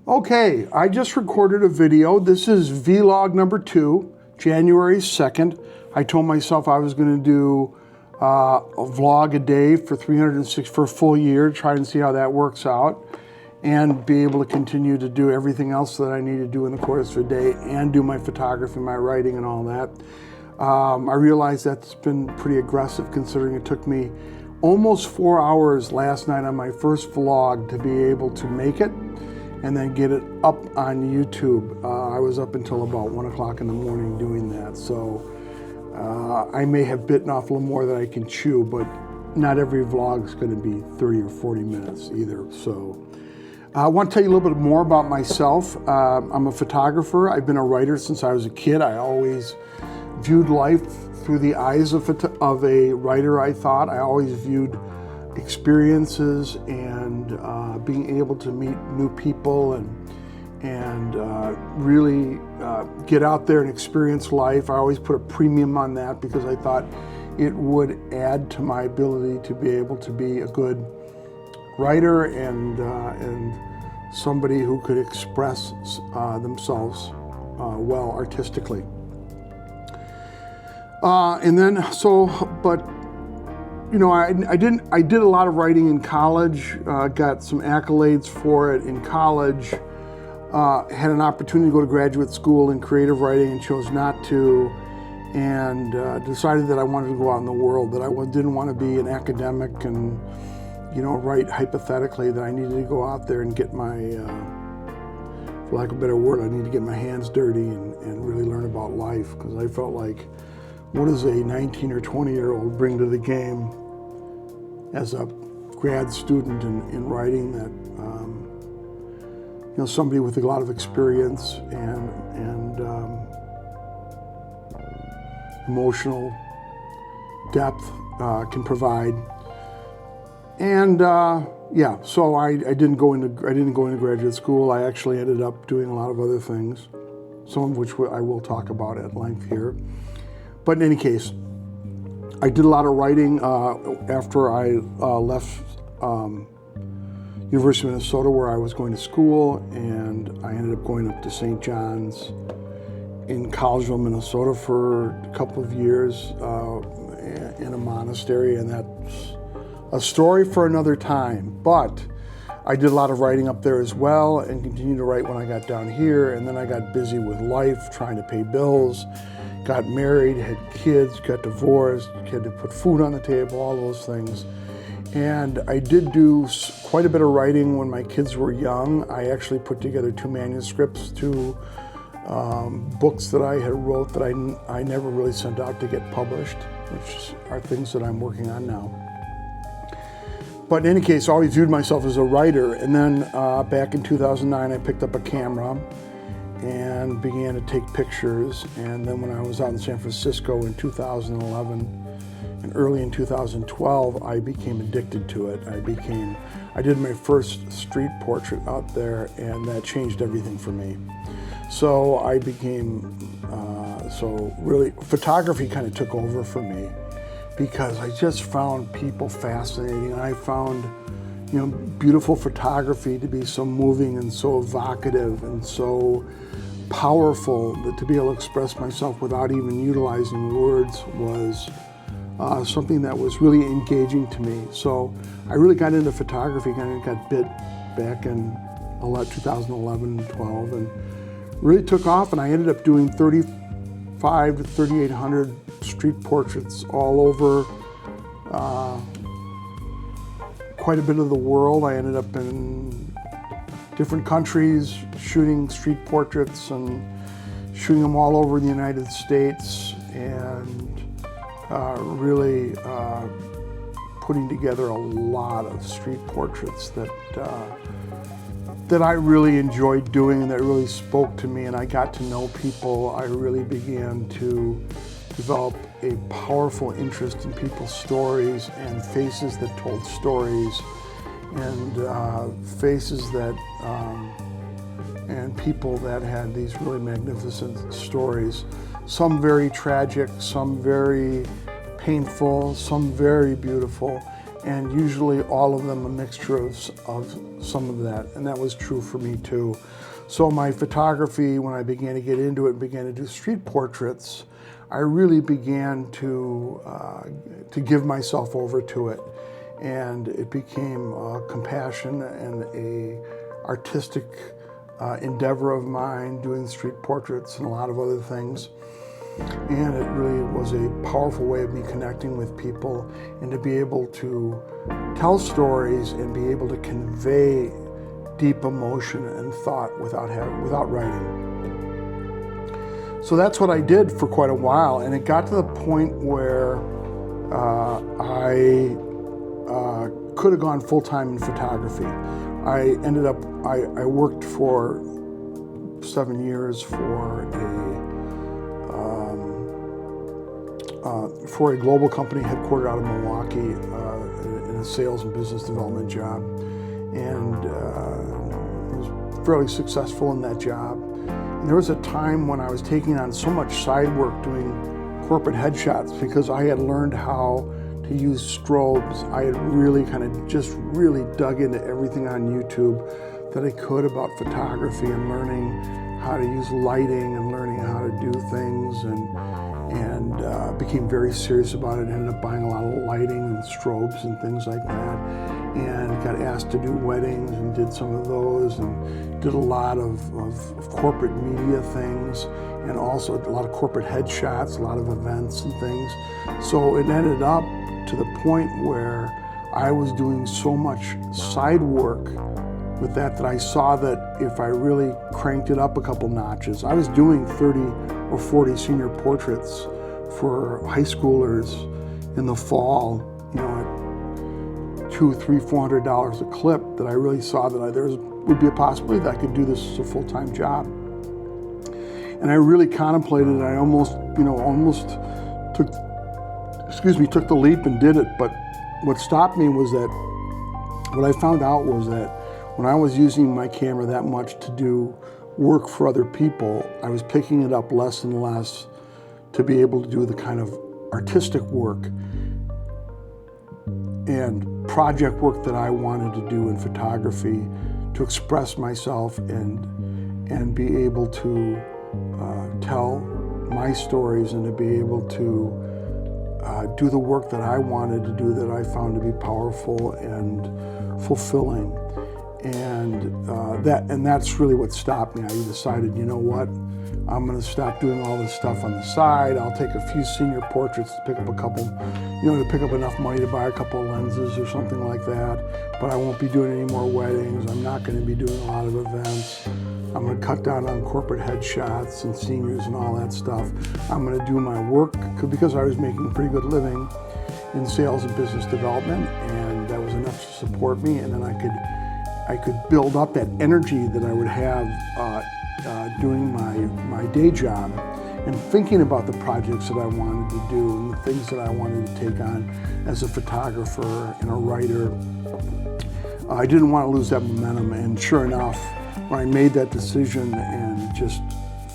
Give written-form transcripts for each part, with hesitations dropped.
Okay, I just recorded a video. This is vlog number 2, January 2nd. I told myself I was going to do a vlog a day for 306 for a full year, try and see how that works out, and be able to continue to do everything else that I need to do in the course of a day and do my photography, my writing, and all that. I realize that's been pretty aggressive considering it took me almost 4 hours last night on my first vlog to be able to make it and then get it up on YouTube. I was up until about 1 o'clock in the morning doing that, so I may have bitten off a little more than I can chew, but not every vlog is going to be 30 or 40 minutes either. So I want to tell you a little bit more about myself. I'm a photographer. I've been a writer since I was a kid. I always viewed life through the eyes of a writer, I thought. I always viewed experiences and being able to meet new people and really get out there and experience life. I always put a premium on that because I thought it would add to my ability to be able to be a good writer and somebody who could express themselves well artistically. You know, I did a lot of writing in college, got some accolades for it in college, had an opportunity to go to graduate school in creative writing and chose not to, and decided that I wanted to go out in the world, that I didn't want to be an academic and, you know, write hypothetically, that I needed to go out there and get my, for lack of a better word, I need to get my hands dirty and really learn about life, because I felt like, what does a 19 or 20-year-old bring to the game as a grad student in writing that, you know, somebody with a lot of experience and emotional depth can provide. And yeah, so I didn't go into graduate school. I actually ended up doing a lot of other things, some of which I will talk about at length here. But in any case, I did a lot of writing after I left University of Minnesota, where I was going to school, and I ended up going up to St. John's in Collegeville, Minnesota for a couple of years in a monastery, and that's a story for another time. But I did a lot of writing up there as well and continued to write when I got down here, and then I got busy with life, trying to pay bills, got married, had kids, got divorced, had to put food on the table, all those things. And I did do quite a bit of writing when my kids were young. I actually put together 2 manuscripts, 2 books that I had wrote that I never really sent out to get published, which are things that I'm working on now. But in any case, I always viewed myself as a writer. And then back in 2009, I picked up a camera and began to take pictures. And then when I was out in San Francisco in 2011 and early in 2012, I became addicted to it. I did my first street portrait out there, and that changed everything for me. So I became, so really photography kind of took over for me, because I just found people fascinating. I found, you know, beautiful photography to be so moving and so evocative and so powerful, that to be able to express myself without even utilizing words was something that was really engaging to me. So I really got into photography, kind of got bit back in 2011 and 12, and really took off, and I ended up doing 3,500 to 3,800 street portraits all over quite a bit of the world. I ended up in different countries shooting street portraits and shooting them all over the United States, and really putting together a lot of street portraits that I really enjoyed doing and that really spoke to me, and I got to know people. I really began to develop a powerful interest in people's stories and faces that told stories, and faces that and people that had these really magnificent stories. Some very tragic, some very painful, some very beautiful, and usually all of them a mixture of some of that, and that was true for me too. So my photography, when I began to get into it and began to do street portraits, I really began to give myself over to it, and it became a compassion and a artistic endeavor of mine, doing street portraits and a lot of other things. And it really was a powerful way of me connecting with people, and to be able to tell stories and be able to convey deep emotion and thought without writing. So that's what I did for quite a while, and it got to the point where I could have gone full-time in photography. I worked for 7 years for a global company headquartered out of Milwaukee in a sales and business development job, and was fairly successful in that job. And there was a time when I was taking on so much side work doing corporate headshots because I had learned how to use strobes. I had really really dug into everything on YouTube that I could about photography, and learning how to use lighting and learning how to do things, and became very serious about it. Ended up buying a lot of lighting and strobes and things like that, and got asked to do weddings and did some of those, and did a lot of corporate media things, and also a lot of corporate headshots, a lot of events and things. So it ended up to the point where I was doing so much side work with that I saw that if I really cranked it up a couple notches, I was doing 30 or 40 senior portraits for high schoolers in the fall, at $200, $300, $400 a clip, that I really saw that there would be a possibility that I could do this as a full-time job. And I really contemplated it. I almost took the leap and did it. But what stopped me was that, what I found out was that when I was using my camera that much to do work for other people, I was picking it up less and less to be able to do the kind of artistic work and project work that I wanted to do in photography, to express myself and be able to tell my stories, and to be able to do the work that I wanted to do, that I found to be powerful and fulfilling. And that's really what stopped me. I decided, you know what, I'm going to stop doing all this stuff on the side. I'll take a few senior portraits to pick up a couple, to pick up enough money to buy a couple of lenses or something like that. But I won't be doing any more weddings. I'm not going to be doing a lot of events. I'm going to cut down on corporate headshots and seniors and all that stuff. I'm going to do my work, because I was making a pretty good living in sales and business development, and that was enough to support me. And then I could build up that energy that I would have doing my day job and thinking about the projects that I wanted to do and the things that I wanted to take on as a photographer and a writer. I didn't want to lose that momentum, and sure enough, when I made that decision and just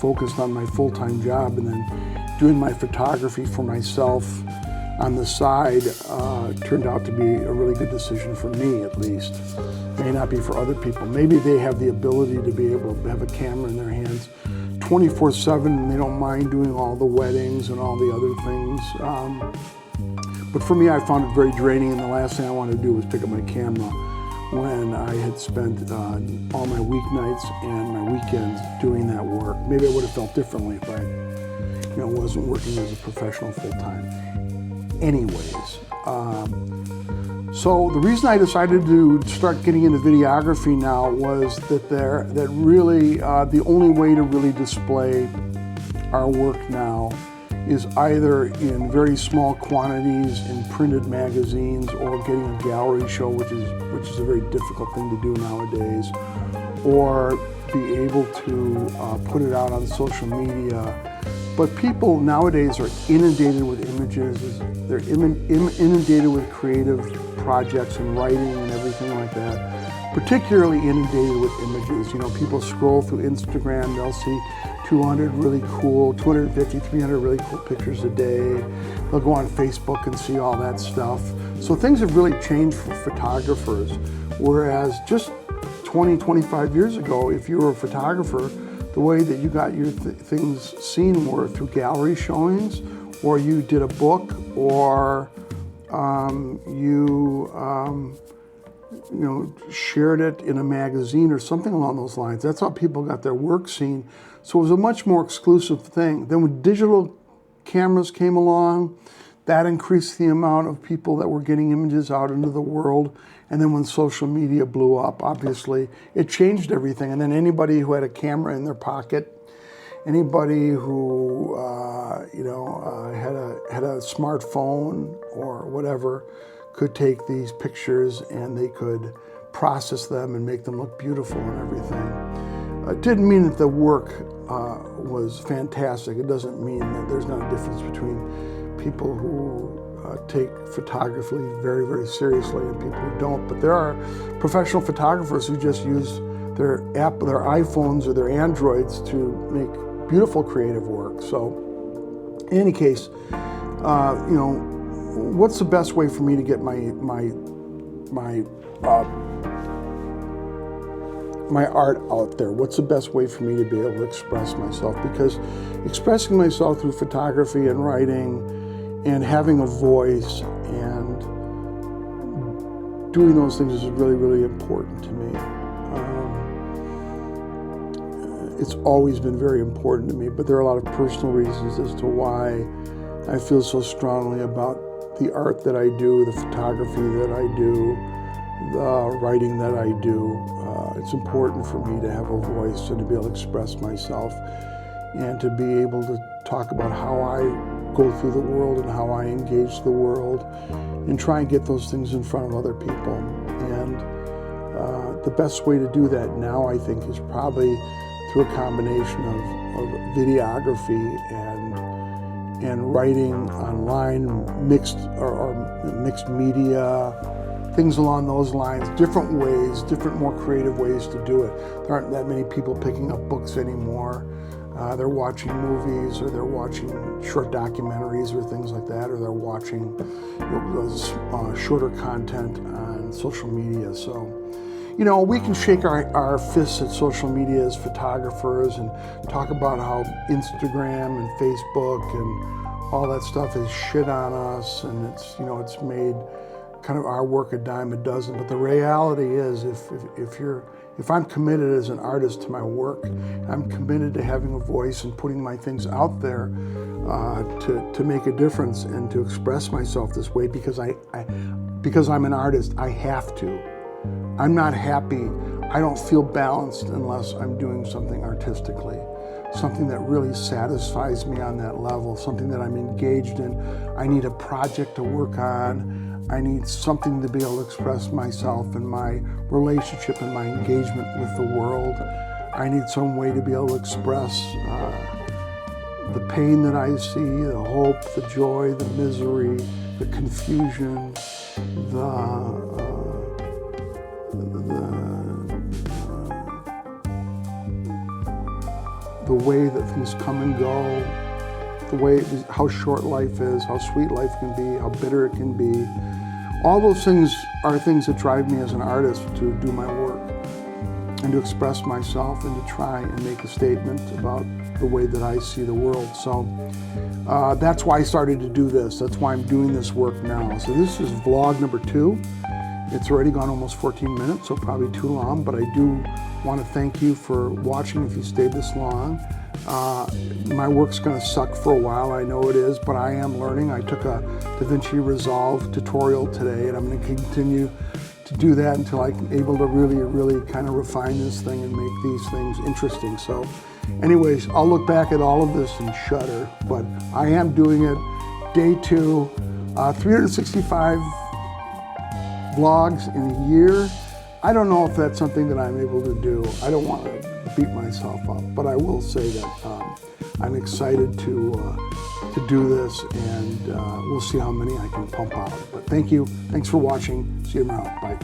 focused on my full-time job and then doing my photography for myself on the side, turned out to be a really good decision for me, at least. May not be for other people. Maybe they have the ability to be able to have a camera in their hands 24/7, and they don't mind doing all the weddings and all the other things. But for me, I found it very draining, and the last thing I wanted to do was pick up my camera when I had spent all my weeknights and my weekends doing that work. Maybe I would have felt differently if I wasn't working as a professional full-time. Anyways, so the reason I decided to start getting into videography now was that really the only way to really display our work now is either in very small quantities in printed magazines, or getting a gallery show, which is a very difficult thing to do nowadays, or be able to put it out on social media. But people nowadays are inundated with images. They're inundated with creative projects and writing and everything like that. Particularly inundated with images. People scroll through Instagram, they'll see 250, 300 really cool pictures a day. They'll go on Facebook and see all that stuff. So things have really changed for photographers, whereas just 20, 25 years ago, if you were a photographer, the way that you got your things seen were through gallery showings, or you did a book, or you shared it in a magazine or something along those lines. That's how people got their work seen. So it was a much more exclusive thing. Then when digital cameras came along, that increased the amount of people that were getting images out into the world. And then when social media blew up, obviously, it changed everything. And then anybody who had a camera in their pocket, anybody who had a smartphone or whatever, could take these pictures and they could process them and make them look beautiful and everything. It didn't mean that the work was fantastic. It doesn't mean that there's not a difference between people who take photography very, very seriously and people who don't. But there are professional photographers who just use their iPhones or their Androids to make beautiful creative work. So in any case, what's the best way for me to get my art out there? What's the best way for me to be able to express myself? Because expressing myself through photography and writing and having a voice and doing those things is really, really important to me. It's always been very important to me, but there are a lot of personal reasons as to why I feel so strongly about the art that I do, the photography that I do, the writing that I do. It's important for me to have a voice and to be able to express myself and to be able to talk about how I go through the world and how I engage the world and try and get those things in front of other people. And the best way to do that now, I think, is probably through a combination of videography and writing online, mixed media, things along those lines, different ways, different more creative ways to do it. There aren't that many people picking up books anymore. They're watching movies, or they're watching short documentaries or things like that, or they're watching shorter content on social media. So, we can shake our fists at social media as photographers and talk about how Instagram and Facebook and all that stuff is shit on us, and it's made kind of our work a dime a dozen. But the reality is, if I'm committed as an artist to my work, I'm committed to having a voice and putting my things out there to make a difference and to express myself this way, because I'm an artist, I have to. I'm not happy. I don't feel balanced unless I'm doing something artistically, something that really satisfies me on that level, something that I'm engaged in. I need a project to work on. I need something to be able to express myself and my relationship and my engagement with the world. I need some way to be able to express the pain that I see, the hope, the joy, the misery, the confusion, the way that things come and go, how short life is, how sweet life can be, how bitter it can be. All those things are things that drive me as an artist to do my work and to express myself and to try and make a statement about the way that I see the world. So that's why I started to do this. That's why I'm doing this work now. So this is vlog number 2. It's already gone almost 14 minutes, so probably too long, but I do want to thank you for watching if you stayed this long. My work's going to suck for a while, I know it is, but I am learning. I took a DaVinci Resolve tutorial today, and I'm going to continue to do that until I'm able to really, really kind of refine this thing and make these things interesting. So anyways, I'll look back at all of this and shudder, but I am doing it. Day 2, 365 vlogs in a year. I don't know if that's something that I'm able to do. I don't want to beat myself up, but I will say that I'm excited to do this, and we'll see how many I can pump out. But thank you. Thanks for watching. See you tomorrow. Bye.